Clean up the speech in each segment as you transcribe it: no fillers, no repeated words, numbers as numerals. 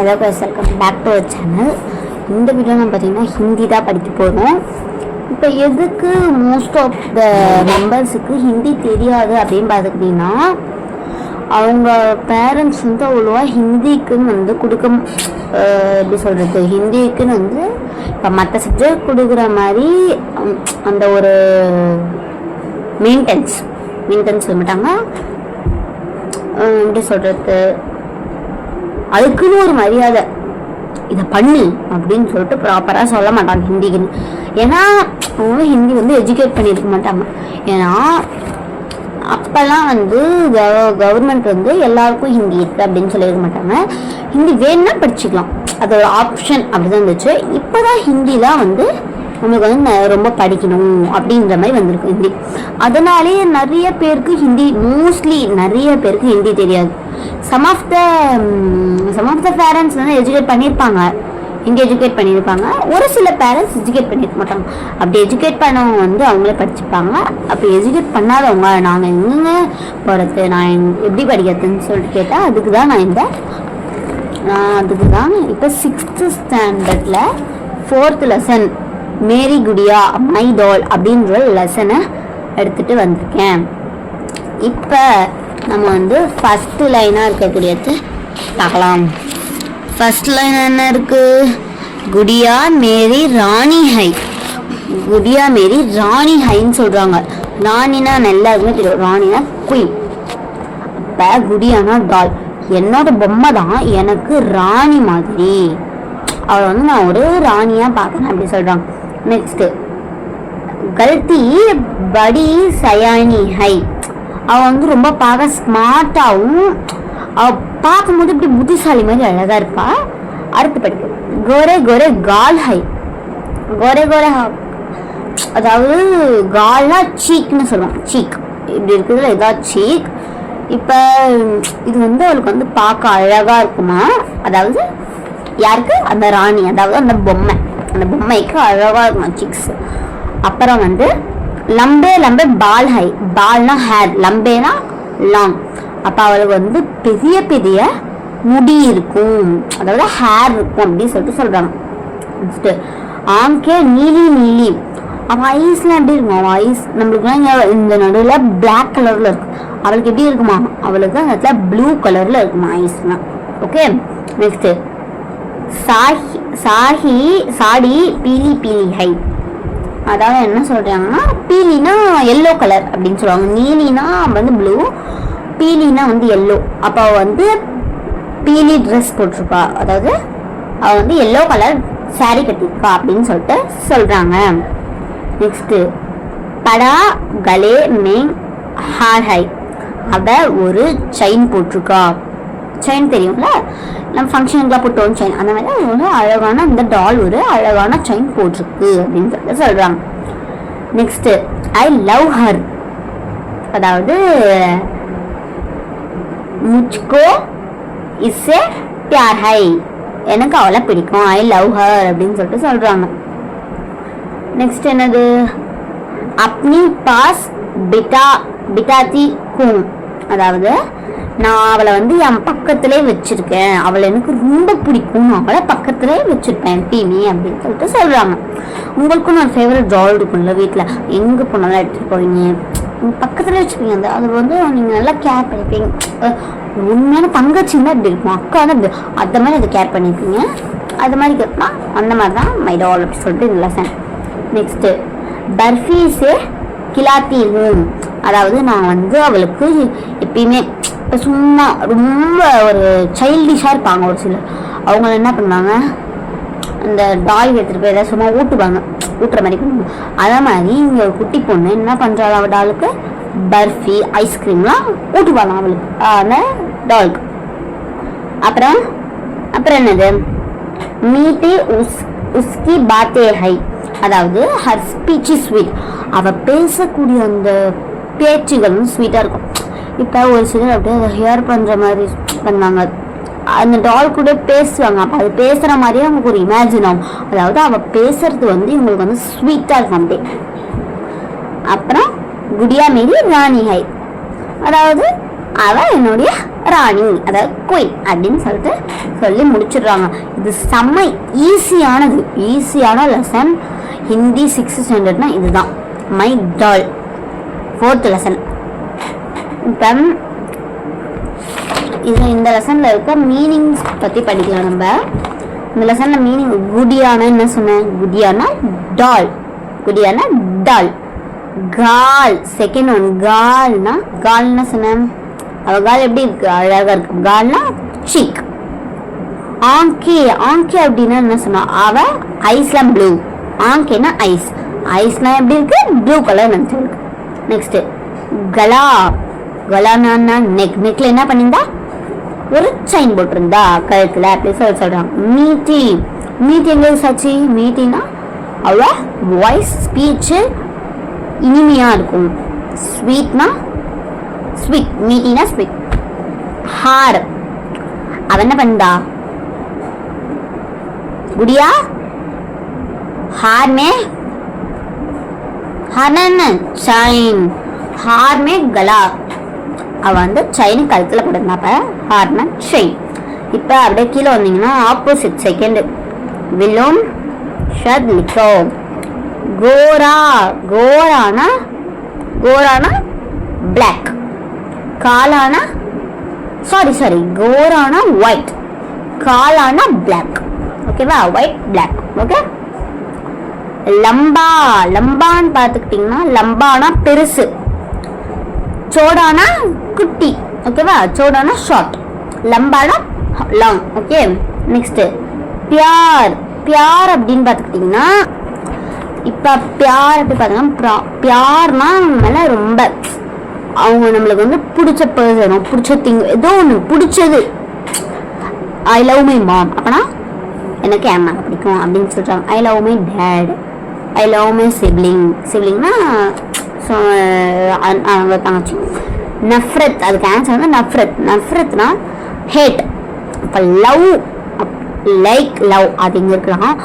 Hello guys, welcome back to our channel. இந்த video நம்ம பார்த்தீங்கன்னா ஹிந்தி தான் படிக்க போகிறோம். இப்போ எதுக்கு மோஸ்ட் ஆஃப் த மெம்பர்ஸுக்கு ஹிந்தி தெரியாது அப்படின்னு பார்த்துக்கிட்டிங்கன்னா, அவங்க பேரண்ட்ஸ் வந்து அவ்வளோவா ஹிந்திக்குன்னு வந்து எப்படி சொல்கிறது, ஹிந்திக்குன்னு வந்து இப்போ மற்ற சப்ஜெக்ட் கொடுக்குற மாதிரி அந்த ஒரு மெயின்டெனன்ஸ் சொல்ல மாட்டாங்க. எப்படி சொல்கிறது, அதுக்குன்னு ஒரு மரியாதை, இதை பண்ணி அப்படின்னு சொல்லிட்டு ப்ராப்பராக சொல்ல மாட்டாங்க ஹிந்திக்குன்னு. ஏன்னா அவங்க ஹிந்தி வந்து எஜுகேட் பண்ணியிருக்க மாட்டாங்க. ஏன்னா அப்போல்லாம் வந்து கவர்மெண்ட் வந்து எல்லாருக்கும் ஹிந்தி இருக்குது அப்படின்னு சொல்லியிருக்க மாட்டாங்க. ஹிந்தி வேணும்னா படிச்சுக்கலாம், அது ஒரு ஆப்ஷன் அப்படி தான் இருந்துச்சு. இப்போ தான் ஹிந்திலாம் வந்து நம்மளுக்கு வந்து ரொம்ப படிக்கணும் அப்படின்ற மாதிரி வந்திருக்கு ஹிந்தி. அதனாலே நிறைய பேருக்கு ஹிந்தி, மோஸ்ட்லி நிறைய பேருக்கு ஹிந்தி தெரியாது. சம் ஆஃப் த பேரண்ட்ஸ் வந்து எஜுகேட் பண்ணியிருப்பாங்க, ஹிந்தி எஜுகேட் பண்ணியிருப்பாங்க. ஒரு சில பேரண்ட்ஸ் எஜுகேட் பண்ணியிருக்க மாட்டாங்க. அப்படி எஜுகேட் பண்ணவங்க வந்து அவங்களே படிச்சுப்பாங்க. அப்படி எஜுகேட் பண்ணாதவங்க நாங்கள் எங்கெங்க போகிறது, நான் எப்படி படிக்கிறதுன்னு சொல்லிட்டு கேட்டால் அதுக்கு தான் இப்போ 6th ஸ்டாண்டர்டில் 4th lesson Mary Gudiya my டால் அப்படின்ற லெசனை எடுத்துகிட்டு வந்திருக்கேன். இப்போ நம்ம வந்து ஃபஸ்ட்டு லைனாக இருக்கக்கூடியது பார்க்கலாம். ஃபஸ்ட் லைன் என்ன இருக்குது? குடியா மேரி ராணி ஹை. குடியா மேரி ராணி ஹைன்னு சொல்கிறாங்க. ராணினா எல்லாருக்குமே தெரியும், ராணினா குயின். இப்போ குடியானா டால், என்னோட பொம்மை தான் எனக்கு ராணி மாதிரி, அவளை வந்து நான் ஒரு ராணியாக பார்க்குறேன் அப்படி சொல்கிறாங்க. நெக்ஸ்ட்டு கல்தி படி சயானி ஹை. அவள் வந்து ரொம்ப பார்க்க ஸ்மார்ட்டாகவும் அவள் பார்க்கும்போது இப்படி புத்திசாலி மாதிரி அழகாக இருப்பா. அடுத்து படிக்க கோரே கோரே கால் ஹை. கோரே கோரே அதாவது கால்னா சீக்னு சொல்லுவாங்க. சீக் இப்படி இருக்குதுல, இதான் சீக். இப்போ இது வந்து அவளுக்கு வந்து பார்க்க அழகாக இருக்குமா, அதாவது யாருக்கு? அந்த ராணி, அதாவது அந்த பொம்மைக்கு அழகாக இருக்குமா சீக்ஸ். அப்புறம் வந்து லம்பே லம்பே பால் ஹை. பால்னா ஹேர், லம்பேனா லாங். அப்போ அவளுக்கு வந்து பெரிய பெரிய முடி இருக்கும், அதாவது ஹேர் இருக்கும் அப்படின்னு சொல்லிட்டு சொல்கிறாங்க. நெக்ஸ்ட்டு ஆங்கே நீலி நீலி. அவள் ஐஸ்லாம் எப்படி இருக்கும்? அவள் ஐஸ் நம்மளுக்குலாம் இந்த நடுவில் பிளாக் கலரில் இருக்கும், அவளுக்கு எப்படி இருக்குமா? அவளுக்கு அந்த இடத்துல ப்ளூ கலரில் இருக்குமா ஐஸ்லாம். ஓகே. நெக்ஸ்ட்டு சாடி பீலி பீலி ஹை. அதாவது என்ன சொல்கிறாங்கன்னா, பீலினா எல்லோ கலர் அப்படின்னு சொல்லுவாங்க, நீலினா வந்து ப்ளூ, பீலினா வந்து எல்லோ. அப்போ அவள் வந்து பீலி ட்ரெஸ் போட்டிருப்பா, அதாவது அவள் வந்து எல்லோ கலர் சாரீ கட்டியிருக்கா அப்படின்னு சொல்லிட்டு சொல்கிறாங்க. நெக்ஸ்ட்டு படா கலே மேங் ஹார் ஹை. அவள் ஒரு செயின் போட்டிருக்கா. செயின் தெரியும்ல, நம்ம ஃபங்க்ஷனுக்குலாம் போட்டோம் செயின், அந்த மாதிரி ஒரு அழகான இந்த டால் ஒரு அழகான செயின் போட்டிருக்கு அப்படின்னு சொல்லிட்டு சொல்கிறாங்க. Next I love her. அதாவது முச்கோ இஸ்ஸே பியார் ஹை. எனக்கு அவளை பிடிக்கும், ஐ லவ் ஹர் அப்படின்னு சொல்லிட்டு சொல்கிறாங்க. நெக்ஸ்ட் என்னது? அப்னி பாஸ் பிட்டாத்தி கூம். அதாவது நான் அவளை வந்து என் பக்கத்திலே வச்சிருக்கேன், அவளை எனக்கு ரொம்ப பிடிக்கும், அவளை பக்கத்திலே வச்சிருப்பேன் எப்பயுமே அப்படின்னு சொல்லிட்டு சொல்கிறாங்க. உங்களுக்கும் நான் ஃபேவரட் டால் இருக்கும்ல, வீட்டில் எங்கே போனாலும் எடுத்துகிட்டு போவீங்க, பக்கத்தில் வச்சுப்பீங்க. அது வந்து நீங்கள் நல்லா கேர் பண்ணிப்பீங்க. உண்மையான தங்கச்சின்னா இப்படி இருக்கும், அக்கா தான் இப்படி, அந்த மாதிரி அதை கேர் பண்ணிப்பீங்க. அது மாதிரி கேட்கலாம், அந்த மாதிரி தான் மை டால் அப்படி சொல்லிட்டு இந்த லெசன். நெக்ஸ்ட்டு பர்ஃபீஸே கிலாத்தி ஹூம். அதாவது நான் வந்து அவளுக்கு எப்பயுமே சும்மா ரொம்ப ஒரு சைல்டிஷாக இருப்பாங்க ஒரு சிலர், அவங்க என்ன பண்ணுவாங்க, அந்த டால் எடுத்துகிட்டு போய் ஏதாவது சும்மா ஊட்டுற மாதிரி பண்ணுவாங்க. அதே மாதிரி இங்கே ஒரு குட்டி பொண்ணு என்ன பண்ணுறாள், அவள் டாலுக்கு பர்ஃபி ஐஸ்கிரீம்லாம் ஊட்டுவாங்க அவளுக்கு, அந்த டாலுக்கு. அப்புறம் என்னது? மீட்டே உஸ்கி பாத்தே ஹை. அதாவது ஹர் ஸ்பீச் ஸ்வீட். அவள் பேசக்கூடிய அந்த பேச்சுகளும் ஸ்வீட்டாக இருக்கும். இப்போ ஒரு சிலர் அப்படியே அதை ஹியர் பண்ணுற மாதிரி பண்ணுவாங்க, அந்த டால் கூட பேசுவாங்க. அப்போ அது பேசுகிற மாதிரியே அவங்களுக்கு ஒரு இமேஜின் ஆகும். அதாவது அவள் பேசுறது வந்து இவங்களுக்கு வந்து ஸ்வீட்டாக இருக்கும் அப்படியே. அப்புறம் குடியா மேரி ராணி ஹை. அதாவது அவள் என்னுடைய ராணி, அதாவது குயின் அப்படின்னு சொல்லிட்டு சொல்லி முடிச்சிடுறாங்க. இது செம்ம ஈஸியான லெசன். ஹிந்தி 6th ஸ்டாண்டர்ட்னா இதுதான் மை டால் 4th லெசன். இப்போ இது இந்த லெசனில் இருக்க மீனிங்ஸ் பற்றி படிக்கலாம். நம்ம இந்த லெசனில் மீனிங் குடியானா என்ன சொன்னேன்? குடியானா டால், குடியானா டால். கால் செகண்ட் ஒன், கால்னா சொன்னேன் அவள் கால் எப்படி இருக்கு? அழகாக இருக்கு. கால்னா சீக். ஆங்கே அப்படின்னா என்ன சொன்னா? அவள் ஐஸ்லாம் ப்ளூ. ஆங்கேனா ஐஸ்லாம் எப்படி இருக்கு? ப்ளூ கலர் நினச்சிருக்கு. நெக்ஸ்ட் கலானா நெக்ல என்ன பண்ணியிருந்தா? ஒரு செயின் போட்டிருந்தா கழுத்துல, அப்படி சொல்றாங்க. மீட்டி எங்க யூஸ் ஆச்சு? மீட்டினா அவ வாய்ஸ் ஸ்பீச் இனிமையா இருக்கும். ஸ்வீட்னா ஸ்வீட், மீட்டினா ஸ்வீட். ஹார் அவ என்ன பண்ணா? குடியா हार में செயின், हार में गला. அவ வந்து செயின் கழுத்துல போட்டிருந்தாப்ப ஹார்னா செயின். இப்போ அப்படியே கீழே வந்தீங்கன்னா ஆப்போசிட் செகண்ட் வில்லோன் ஷத் லிக்கோ. கோரானா பிளாக். காலானா சாரி கோரானா ஒயிட், காலானா பிளாக். ஓகேவா? White black. ஓகே. லம்பான்னு பார்த்துக்கிட்டிங்கன்னா லம்பானா பெருசு, சோடானா குட்டி. ஓகேவா? சோடானா ஷார்ட், லம்பானா லாங். ஓகே. நெக்ஸ்ட் பியார் அப்படின்னு பார்த்துக்கிட்டிங்கன்னா இப்போ பியார் அப்படி பார்த்தீங்கன்னா பியார்னா மேலே ரொம்ப அவங்க நம்மளுக்கு வந்து பிடிச்ச பர்சன், பிடிச்ச திங், ஏதோ ஒன்று பிடிச்சது. ஐ லவ் மை மாம் அப்பனா எனக்கு என் மேலே பிடிக்கும் அப்படின்னு சொல்கிறாங்க. I love my dad, I love my சிப்ளிங்னா அவங்க தங்கச்சி. நஃப்ரத் அதுக்கு ஆன்சர் வந்து நஃப்ரத்னா ஹேட். இப்போ லவ் லைக் லவ் அது இங்கே இருக்கலாம்.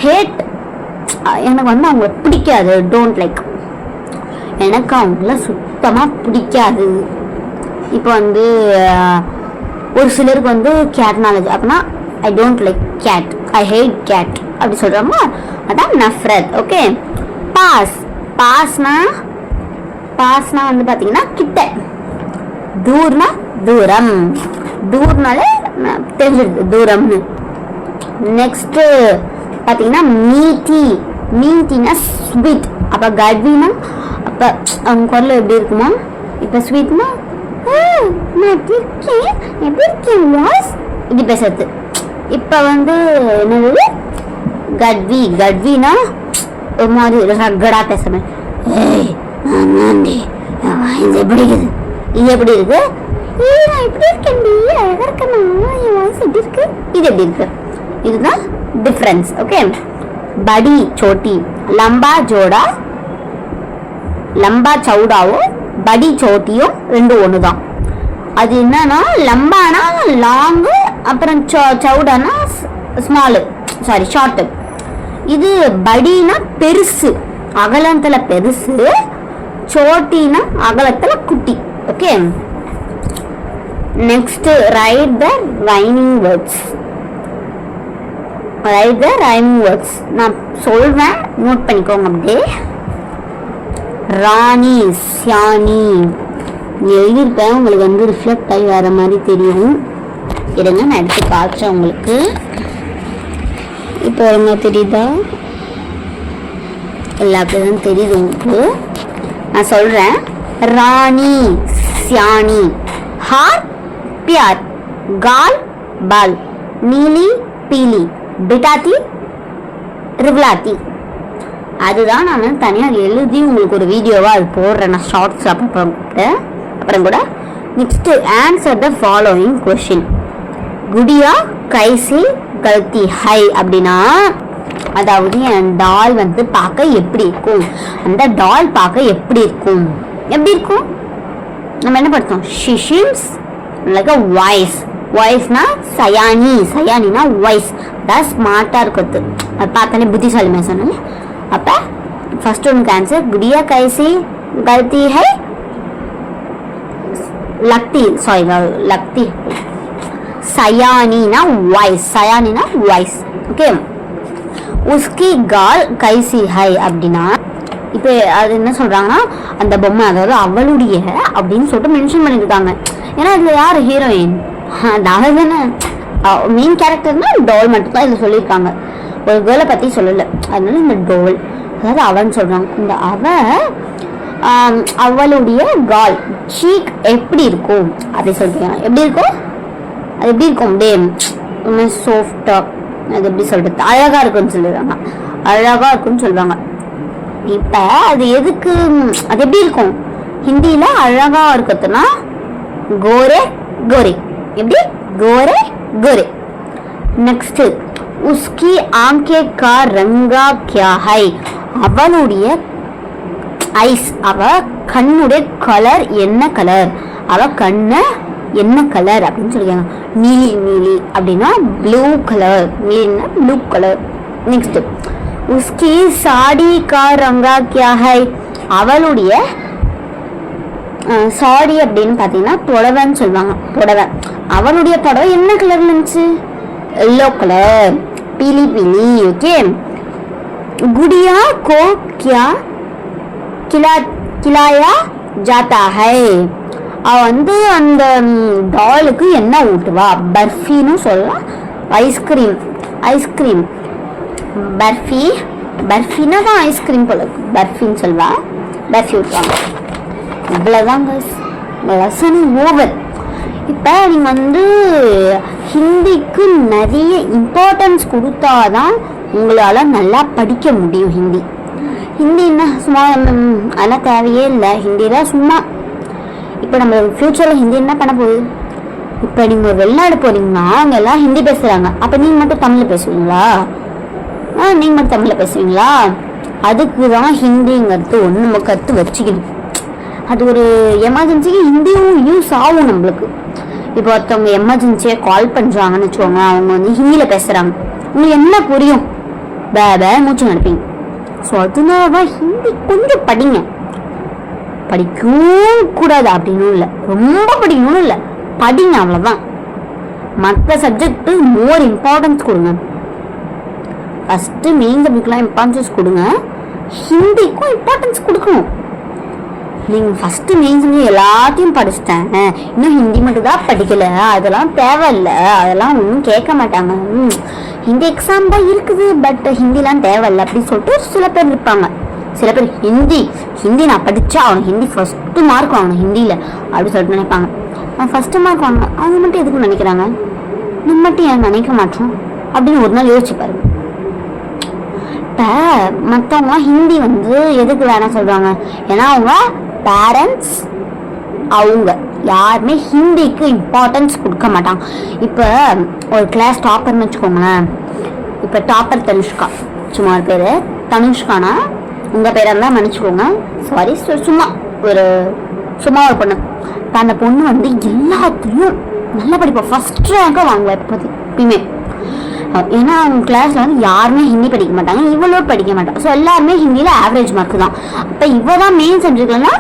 ஹேட் எனக்கு வந்து அவங்கள பிடிக்காது, டோன்ட் லைக், எனக்கு அவங்கள சுத்தமாக பிடிக்காது. இப்போ வந்து ஒரு சிலருக்கு வந்து கேட்னாலஜி அப்படின்னா I don't like cat, I hate cat அப்படி சொல்கிறாங்க. அதான் நஃப்ரத். ஓகே. பாஸ்னா வந்து பார்த்தீங்கன்னா கிட்ட. தூர்னாலே தெரிஞ்சிருக்கு தூரம்னு. நெக்ஸ்ட் பார்த்தீங்கன்னா மீட்டினா ஸ்வீட். அப்போ கட்வினா அப்போ அவங்க குரல் எப்படி இருக்குமா? இப்போ ஸ்வீட்னா எப்படி இருக்கேன் வாய்ஸ் இப்படி பேசுறது. இப்போ வந்து என்னது கட்வினா ஒரு மாதிரி ரகடா பேசுறேன். இது எப்படி இருக்குது? இது எப்படி இருக்கு? நான் இப்படி இருக்கேன், அழகா இருக்கேன், என் வாய்ஸ் எப்படி இருக்கு? இது எப்படி இருக்கு? இதுதான் டிஃப்ரென்ஸ். ஓகே. படி சோட்டி, லம்பா சவுடாவும் படி சோட்டியும் ரெண்டும் ஒன்று தான். அது என்னன்னா லம்பானா லாங்கு, அப்புறம் சவுடானா ஷார்ட்டு. இது படினா பெருசு, அகலத்துல பெருசு. சோட்டினா அகலத்துல குட்டி. ஓகே. நெக்ஸ்ட் ரைட் த ரைமிங் வேர்ட்ஸ். நான் சொல்வேன், நோட் பண்ணிக்கோங்க. அப்படியே ராணி, சியானி எழுதியிருப்பேன். உங்களுக்கு வந்து ரிஃப்ளெக்ட் ஆகி வர மாதிரி தெரியும். இருங்க நான் எடுத்து காட்டுறேன் உங்களுக்கு. இப்போ என்ன தெரியுதா? எல்லாத்துக்கும் தெரியுது உங்களுக்கு. நான் சொல்கிறேன். ராணி, சியானி, ஹார் பியார், கால் பால், நீலி பீலி, பிட்டாத்தி ரிவ்லாத்தி. அதுதான் நான் தனியாக எழுதி உங்களுக்கு ஒரு வீடியோவாக அது போடுறேன் நான் ஷார்ட்ஸ் அப்புறம் கூட. Next answer the following question. Gudiya கைசி கல்தி high அப்படின்னா அதாவது என் டால் வந்து பார்க்க எப்படி இருக்கும்? அந்த டால் பார்க்க எப்படி இருக்கும்? நம்ம என்ன பார்த்தோம்? ஷிஷிம்ஸ் லைக் அ வாய்ஸ்னா சயானினா வாய்ஸ். அதான் ஸ்மார்ட்டாக இருக்கிறது, அது பார்த்தாலே புத்திசாலிமே சொன்னாங்க. அப்போ ஃபர்ஸ்ட் ஒன்றுக்கு ஆன்சர் குடியா கைசி கல்தி ஹை லக்தி சாரி லக்தி சயானினா வாய்ஸ் ஓகே. உஸ்கி கால் கைசி ஹை அப்படின்னா இப்போ அது என்ன சொல்றாங்கன்னா அந்த பொம்மை அதாவது அவளுடைய அப்படின்னு சொல்லிட்டு மென்ஷன் பண்ணியிருக்காங்க. ஏன்னா இதுல யார் ஹீரோயின் டால் தானே மெயின் கேரக்டர்னா டால் மட்டும் தான் இதில் சொல்லியிருக்காங்க. ஒரு கேர்ளை பற்றி சொல்லலை, அதனால இந்த டால் அதாவது அவன்னு சொல்றாங்க. இந்த அவளுடைய கால் சீக் எப்படி இருக்கும் அப்படி சொல்றீங்க. எப்படி இருக்கும் அது எப்படி இருக்கும் அப்படியே சாஃப்டா அது எப்படி சொல்றது அழகா இருக்குன்னு சொல்லுவாங்க. அழகா இருக்குன்னு சொல்லுவாங்க. இப்ப அது எதுக்கு அது எப்படி இருக்கும் ஹிந்தியில அழகா இருக்கிறதுனா கோரே கோரே எப்படி கோரே கோரே. நெக்ஸ்ட் உஸ்கி ஆங்கே கா ரங்கா கியா ஹை அவளுடைய ஐஸ் அவ கண்ணுடைய கலர் என்ன கலர் அவ கண்ணு என்ன கலர் அப்படின்னு சொல்லிருக்காங்க. நீலி அப்படின்னா ப்ளூ கலர் நீலின்னா ப்ளூ கலர். நெக்ஸ்ட் உஸ்கி சாடி கா ரங்கா கியா ஹை அவளுடைய சாடி அப்படின்னு பார்த்தீங்கன்னா புடவைன்னு சொல்லுவாங்க. புடவை அவளுடைய புடவை என்ன கலர்ல இருந்துச்சு எல்லோ கலர் பீலி பீலி. ஓகே. குடியா கோ கியா கிலாயா ஜாத்தா ஹை அவ வந்து அந்த டாலுக்கு என்ன ஊட்டுவா பர்ஃபின்னு சொல்லலாம். ஐஸ்கிரீம் பர்ஃபினா தான் ஐஸ்கிரீம் போல பர்ஃபின்னு சொல்வா. பர்ஃபி ஊட்டுவாங்க. இவ்வளோதான் லெசன் ஓவர். இப்போ நீங்கள் வந்து ஹிந்திக்கு நிறைய இம்பார்ட்டன்ஸ் கொடுத்தாதான் உங்களால் நல்லா படிக்க முடியும். ஹிந்தி என்ன சும்மா அதெல்லாம் தேவையே இல்லை. ஹிந்தியில் சும்மா இப்போ நம்ம ஃப்யூச்சரில் ஹிந்தி என்ன பண்ண போகுது. இப்போ நீங்கள் வெளிநாடு போகிறீங்கன்னா அவங்க எல்லாம் ஹிந்தி பேசுகிறாங்க. அப்போ நீங்கள் மட்டும் தமிழில் பேசுவீங்களா? நீங்கள் மட்டும் தமிழில் பேசுவீங்களா? அதுக்கு தான் ஹிந்திங்கிறது ஒன்று நம்ம கற்று வச்சுக்கணும். அது ஒரு எமர்ஜென்சிக்கு ஹிந்தியும் யூஸ் ஆகும் நம்மளுக்கு. இப்போ ஒருத்தவங்க எமர்ஜென்சியாக கால் பண்ணுறாங்கன்னு வச்சுக்கோங்க, அவங்க வந்து ஹிந்தியில் பேசுகிறாங்க, உங்களுக்கு என்ன புரியும்? மூச்சு நடப்பீங்க. ஸோ அதனால தான் ஹிந்தி கொஞ்சம் படிங்க. படிக்கவும் கூடாது அப்படின்னு இல்லை, ரொம்ப படிக்கணும்னு இல்லை, படிங்க அவ்வளோதான். மற்ற சப்ஜெக்டு மோர் இம்பார்ட்டன்ஸ் கொடுங்க. ஃபஸ்ட்டு மெயின் சப்ஜெக்ட்லாம் இம்பார்ட்டன்ஸ் கொடுங்க, ஹிந்திக்கும் இம்பார்ட்டன்ஸ் கொடுக்கணும். நீங்கள் ஃபஸ்ட்டு மெயின் சப்ஜெக்ட் எல்லாத்தையும் படிச்சுட்டேன், இன்னும் ஹிந்தி மட்டும் தான் படிக்கலை, அதெல்லாம் தேவையில்லை, அதெல்லாம் ஒன்றும் கேட்க மாட்டாங்க. ஹிந்தி எக்ஸாம் தான் இருக்குது, பட் ஹிந்திலாம் தேவையில்லை அப்படின்னு சொல்லிட்டு சில பேர் இருப்பாங்க. சில பேர் ஹிந்தி நான் படித்தா அவனுக்கு ஹிந்தி ஃபஸ்ட்டு மார்க் வாங்கணும் ஹிந்தியில் அப்படின்னு சொல்லிட்டு நினைப்பாங்க. அவன் ஃபஸ்ட்டு மார்க் வாங்கணும், அவங்க மட்டும் எதுக்கு நினைக்கிறாங்க, நம்ம மட்டும் ஏன் நினைக்க மாட்டோம் அப்படின்னு ஒரு நாள் யோசிச்சு பாருங்க. இப்போ மற்றவங்களாம் ஹிந்தி வந்து எதுக்கு வேணாம் சொல்கிறாங்க, ஏன்னா அவங்க பேரண்ட்ஸ் அவங்க யாருமே ஹிந்திக்கு இம்பார்ட்டன்ஸ் கொடுக்க மாட்டாங்க. இப்போ ஒரு கிளாஸ் டாப்பர்னு வச்சுக்கோங்களேன். இப்போ டாப்பர் தனுஷ்கா, சும்மா ஒரு பேர் தனுஷ்கானா உங்கள் பேராக இருந்தால் நினச்சிக்கோங்க, சாரி, சும்மா ஒரு பொண்ணு. இப்போ அந்த பொண்ணு வந்து எல்லாத்துலேயும் நல்லா படிப்போம், ஃபஸ்ட் ரேங்காக வாங்குவா எப்பயுமே. ஏன்னா அவங்க கிளாஸில் வந்து யாருமே ஹிந்தி படிக்க மாட்டாங்க, இவ்வளோ படிக்க மாட்டாங்க. ஸோ எல்லாருமே ஹிந்தியில் ஆவரேஜ் மார்க் தான். அப்போ இவ தான் மெயின் சப்ஜெக்ட்லன்னா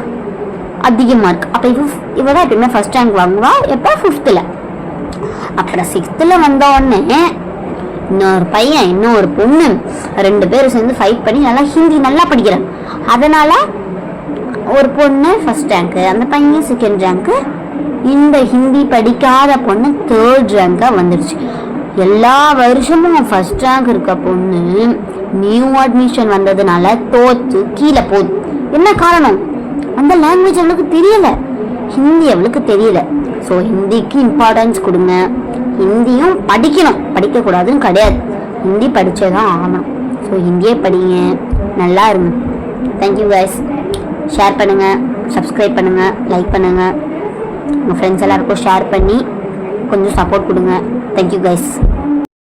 அதிக மார்க். அப்போ இவ தான் எப்பயுமே ஃபஸ்ட் ரேங்க் வாங்குவா. எப்போ 5th. அப்புறம் 6th வந்தோடனே இன்னொரு பையன் இன்னொரு பொண்ணு 2 பேரும் சேர்ந்து ஃபைட் பண்ணி நல்லா ஹிந்தி நல்லா படிக்கிறாங்க. அதனால் ஒரு பொண்ணு ஃபஸ்ட் ரேங்க்கு, அந்த பையன் 2nd ரேங்க்கு, இந்த ஹிந்தி படிக்காத பொண்ணு 3rd ரேங்காக வந்துடுச்சு. எல்லா வருஷமும் ஃபஸ்ட் ரேங்க் இருக்க பொண்ணு நியூ அட்மிஷன் வந்ததுனால தோத்து கீழே போகுது. என்ன காரணம்? அந்த லாங்குவேஜ் அவளுக்கு தெரியல, ஹிந்தி அவளுக்கு தெரியல. ஸோ ஹிந்திக்கு இம்பார்ட்டன்ஸ் கொடுங்க. ஹிந்தியும் படிக்கணும், படிக்கக்கூடாதுன்னு கிடையாது, ஹிந்தி படித்ததான் ஆகணும். ஸோ ஹிந்தியே படிங்க, நல்லா இருங்க. Thank you guys. ஷேர் பண்ணுங்கள், சப்ஸ்கிரைப் பண்ணுங்கள், லைக் பண்ணுங்கள், உங்கள் ஃப்ரெண்ட்ஸ் எல்லாருக்கும் ஷேர் பண்ணி கொஞ்சம் சப்போர்ட் கொடுங்க. Thank you guys.